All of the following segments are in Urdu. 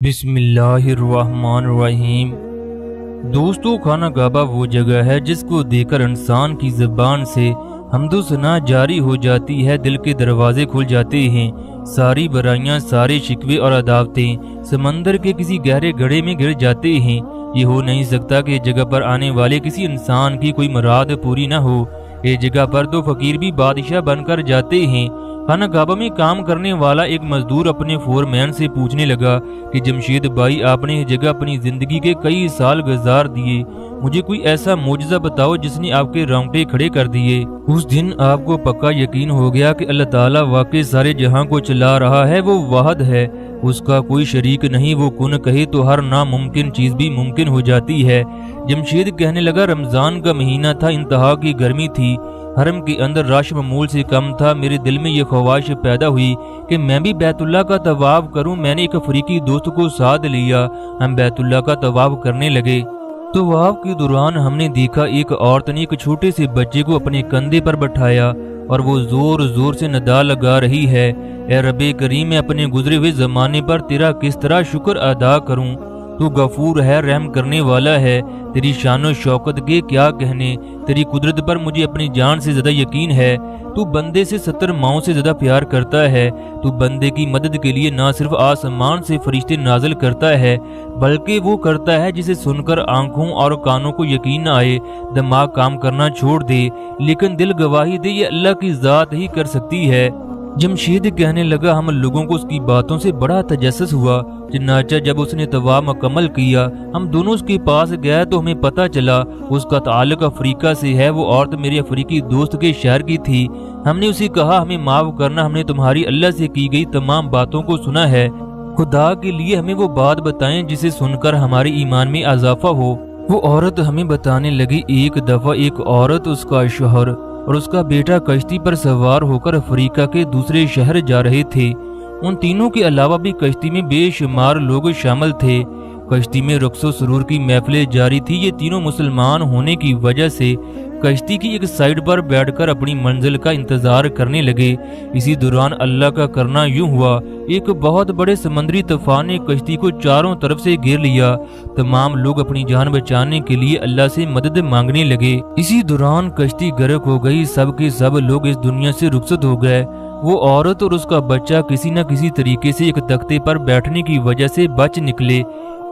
بسم اللہ الرحمن الرحیم۔ دوستو، خانہ کعبہ وہ جگہ ہے جس کو دیکھ کر انسان کی زبان سے حمد و ثنا جاری ہو جاتی ہے، دل کے دروازے کھل جاتے ہیں، ساری برائیاں، سارے شکوے اور عداوتیں سمندر کے کسی گہرے گڑھے میں گر جاتے ہیں۔ یہ ہو نہیں سکتا کہ جگہ پر آنے والے کسی انسان کی کوئی مراد پوری نہ ہو۔ اس جگہ پر تو فقیر بھی بادشاہ بن کر جاتے ہیں۔ خانہ کعبہ میں کام کرنے والا ایک مزدور اپنے فور مین سے پوچھنے لگا کہ جمشید بھائی، آپ نے اس جگہ اپنی زندگی کے کئی سال گزار دیے، مجھے کوئی ایسا معجزہ بتاؤ جس نے آپ کے رونگٹے کھڑے کر دیے۔ اس دن آپ کو پکا یقین ہو گیا کہ اللہ تعالیٰ واقعی سارے جہاں کو چلا رہا ہے، وہ واحد ہے، اس کا کوئی شریک نہیں، وہ کن کہے تو ہر ناممکن چیز بھی ممکن ہو جاتی ہے۔ جمشید کہنے لگا، رمضان کا مہینہ تھا، انتہا کی گرمی تھی، حرم کے اندر رش معمول سے کم تھا۔ میرے دل میں یہ خواہش پیدا ہوئی کہ میں بھی بیت اللہ کا طواف کروں۔ میں نے ایک افریقی دوست کو ساتھ لیا، ہم بیت اللہ کا طواف کرنے لگے۔ طواف کے دوران ہم نے دیکھا ایک عورت نے ایک چھوٹے سے بچے کو اپنے کندھے پر بٹھایا اور وہ زور زور سے ندا لگا رہی ہے، اے رب کریم، میں اپنے گزرے ہوئے زمانے پر تیرا کس طرح شکر ادا کروں؟ تو غفور ہے، رحم کرنے والا ہے، تیری شان و شوکت کے کیا کہنے، تیری قدرت پر مجھے اپنی جان سے زیادہ یقین ہے۔ تو بندے سے 70 ماؤں سے زیادہ پیار کرتا ہے۔ تو بندے کی مدد کے لیے نہ صرف آسمان سے فرشتے نازل کرتا ہے، بلکہ وہ کرتا ہے جسے سن کر آنکھوں اور کانوں کو یقین نہ آئے، دماغ کام کرنا چھوڑ دے، لیکن دل گواہی دے، یہ اللہ کی ذات ہی کر سکتی ہے۔ جمشید کہنے لگا، ہم لوگوں کو اس کی باتوں سے بڑا تجسس ہوا، چنانچہ جب اس نے طواف مکمل کیا، ہم دونوں اس کے پاس گئے تو ہمیں پتہ چلا اس کا تعلق افریقہ سے ہے۔ وہ عورت میرے افریقی دوست کے شہر کی تھی۔ ہم نے اسے کہا، ہمیں معاف کرنا، ہم نے تمہاری اللہ سے کی گئی تمام باتوں کو سنا ہے، خدا کے لیے ہمیں وہ بات بتائیں جسے سن کر ہمارے ایمان میں اضافہ ہو۔ وہ عورت ہمیں بتانے لگی، ایک دفعہ ایک عورت، اس کا شوہر اور اس کا بیٹا کشتی پر سوار ہو کر افریقہ کے دوسرے شہر جا رہے تھے۔ ان تینوں کے علاوہ بھی کشتی میں بے شمار لوگ شامل تھے۔ کشتی میں رقص و سرور کی محفلیں جاری تھی۔ یہ تینوں مسلمان ہونے کی وجہ سے کشتی کی ایک سائیڈ پر بیٹھ کر اپنی منزل کا انتظار کرنے لگے۔ اسی دوران اللہ کا کرنا یوں ہوا، ایک بہت بڑے سمندری طوفان نے کشتی کو چاروں طرف سے گھیر لیا۔ تمام لوگ اپنی جان بچانے کے لیے اللہ سے مدد مانگنے لگے۔ اسی دوران کشتی غرق ہو گئی، سب کے سب لوگ اس دنیا سے رخصت ہو گئے۔ وہ عورت اور اس کا بچہ کسی نہ کسی طریقے سے ایک تختے پر بیٹھنے کی وجہ سے بچ نکلے۔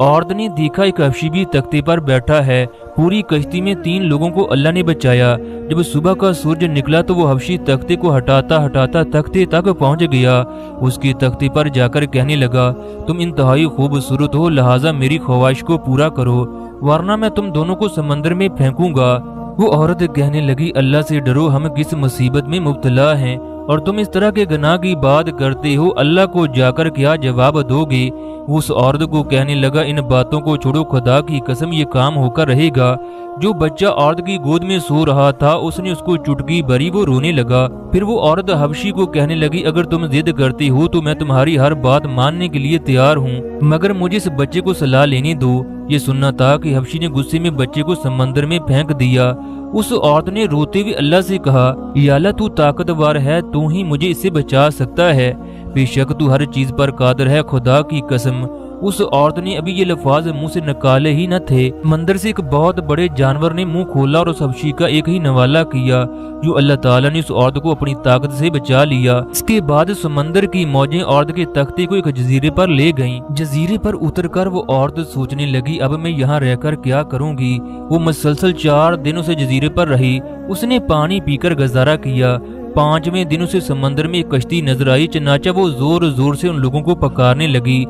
عورت نے دیکھا ایک حبشی بھی تختے پر بیٹھا ہے۔ پوری کشتی میں 3 لوگوں کو اللہ نے بچایا۔ جب صبح کا سورج نکلا تو وہ حبشی تختے کو ہٹاتا ہٹاتا تختے تک پہنچ گیا۔ اس کے تختے پر جا کر کہنے لگا، تم انتہائی خوبصورت ہو، لہٰذا میری خواہش کو پورا کرو، ورنہ میں تم دونوں کو سمندر میں پھینکوں گا۔ وہ عورت کہنے لگی، اللہ سے ڈرو، ہم کس مصیبت میں مبتلا ہیں اور تم اس طرح کے گناہ کی بات کرتے ہو، اللہ کو جا کر کیا جواب دو گے؟ وہ اس عورت کو کہنے لگا، ان باتوں کو چھوڑو، خدا کی قسم یہ کام ہو کر رہے گا۔ جو بچہ عورت کی گود میں سو رہا تھا، اس نے اس کو چٹکی بھری، وہ رونے لگا۔ پھر وہ عورت حبشی کو کہنے لگی، اگر تم ضد کرتے ہو تو میں تمہاری ہر بات ماننے کے لیے تیار ہوں، مگر مجھے اس بچے کو صلاح لینے دو۔ یہ سننا تھا کہ حبشی نے غصے میں بچے کو سمندر میں پھینک دیا۔ اس عورت نے روتے ہوئے اللہ سے کہا، یا اللہ، تو طاقتور ہے، تو ہی مجھے اس سے بچا سکتا ہے، بے شک تو ہر چیز پر قادر ہے، خدا کی قسم۔ اس عورت نے ابھی یہ لفظ منہ سے نکالے ہی نہ تھے، مندر سے ایک بہت بڑے جانور نے منہ کھولا اور اس حبشی کا ایک ہی نوالا کیا، جو اللہ تعالیٰ نے اس عورت کو اپنی طاقت سے بچا لیا۔ اس کے بعد سمندر کی موجیں عورت کے تختے کو ایک جزیرے پر لے گئیں۔ جزیرے پر اتر کر وہ عورت سوچنے لگی، اب میں یہاں رہ کر کیا کروں گی؟ وہ مسلسل 4 دن اسے جزیرے پر رہی۔ اس نے پانی پی کر گزارا کیا۔ 5ویں دن اسے سمندر میں ایک کشتی نظر آئی، چنانچہ وہ زور زور سے ان لوگوں کو پکارنے لگی۔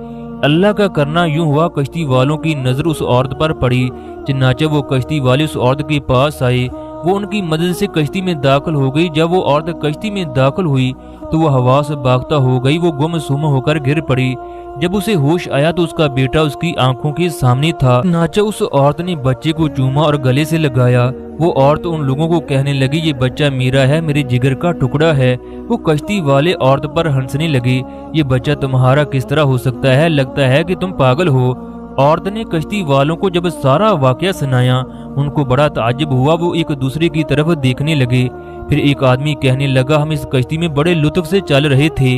اللہ کا کرنا یوں ہوا، کشتی والوں کی نظر اس عورت پر پڑی، چنانچہ وہ کشتی والے اس عورت کے پاس آئے۔ وہ ان کی مدد سے کشتی میں داخل ہو گئی۔ جب وہ عورت کشتی میں داخل ہوئی تو وہ ہوا سے باختہ ہو گئی، وہ گم سم ہو کر گر پڑی۔ جب اسے ہوش آیا تو اس کا بیٹا اس کی آنکھوں کے سامنے تھا، چنانچہ اس عورت نے بچے کو چوما اور گلے سے لگایا۔ وہ عورت ان لوگوں کو کہنے لگی، یہ بچہ میرا ہے، میرے جگر کا ٹکڑا ہے۔ وہ کشتی والے عورت پر ہنسنے لگے، یہ بچہ تمہارا کس طرح ہو سکتا ہے؟ لگتا ہے کہ تم پاگل ہو۔ عورت نے کشتی والوں کو جب سارا واقعہ سنایا، ان کو بڑا تعجب ہوا، وہ ایک دوسرے کی طرف دیکھنے لگے۔ پھر ایک آدمی کہنے لگا، ہم اس کشتی میں بڑے لطف سے چل رہے تھے،